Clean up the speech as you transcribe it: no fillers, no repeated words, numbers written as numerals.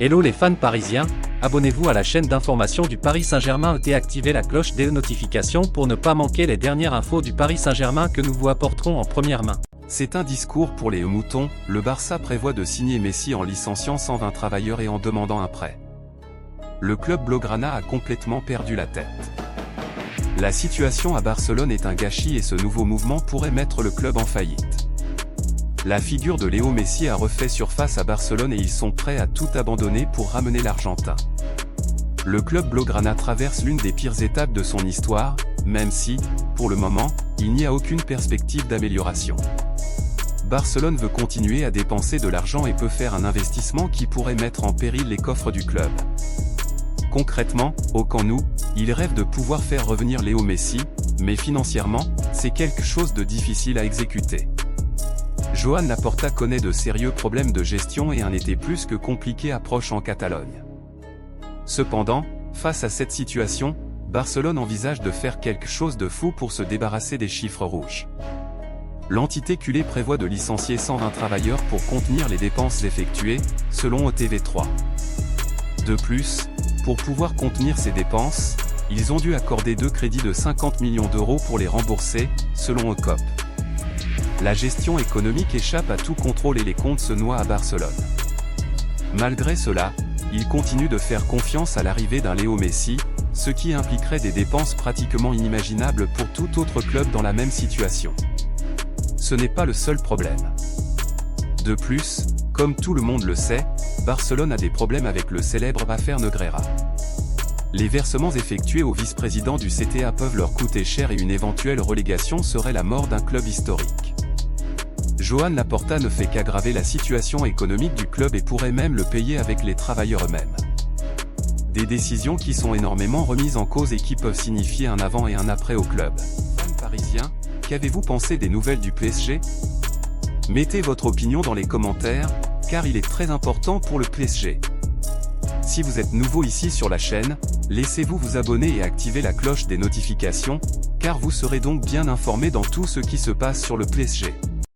Hello les fans parisiens, abonnez-vous à la chaîne d'information du Paris Saint-Germain et activez la cloche des notifications pour ne pas manquer les dernières infos du Paris Saint-Germain que nous vous apporterons en première main. C'est un discours pour les moutons, le Barça prévoit de signer Messi en licenciant 120 travailleurs et en demandant un prêt. Le club blaugrana a complètement perdu la tête. La situation à Barcelone est un gâchis et ce nouveau mouvement pourrait mettre le club en faillite. La figure de Léo Messi a refait surface à Barcelone et ils sont prêts à tout abandonner pour ramener l'Argentin. Le club blaugrana traverse l'une des pires étapes de son histoire, même si, pour le moment, il n'y a aucune perspective d'amélioration. Barcelone veut continuer à dépenser de l'argent et peut faire un investissement qui pourrait mettre en péril les coffres du club. Concrètement, au Camp Nou, il rêve de pouvoir faire revenir Léo Messi, mais financièrement, c'est quelque chose de difficile à exécuter. Joan Laporta connaît de sérieux problèmes de gestion et un été plus que compliqué approche en Catalogne. Cependant, face à cette situation, Barcelone envisage de faire quelque chose de fou pour se débarrasser des chiffres rouges. L'entité culée prévoit de licencier 120 travailleurs pour contenir les dépenses effectuées, selon OTV3. De plus, pour pouvoir contenir ces dépenses, ils ont dû accorder 2 crédits de 50 millions d'euros pour les rembourser, selon OCOP. La gestion économique échappe à tout contrôle et les comptes se noient à Barcelone. Malgré cela, ils continuent de faire confiance à l'arrivée d'un Léo Messi, ce qui impliquerait des dépenses pratiquement inimaginables pour tout autre club dans la même situation. Ce n'est pas le seul problème. De plus, comme tout le monde le sait, Barcelone a des problèmes avec le célèbre affaire Negreira. Les versements effectués au vice-président du CTA peuvent leur coûter cher et une éventuelle relégation serait la mort d'un club historique. Joan Laporta ne fait qu'aggraver la situation économique du club et pourrait même le payer avec les travailleurs eux-mêmes. Des décisions qui sont énormément remises en cause et qui peuvent signifier un avant et un après au club. Fans parisiens, qu'avez-vous pensé des nouvelles du PSG? Mettez votre opinion dans les commentaires, car il est très important pour le PSG. Si vous êtes nouveau ici sur la chaîne, laissez-vous vous abonner et activer la cloche des notifications, car vous serez donc bien informé dans tout ce qui se passe sur le PSG.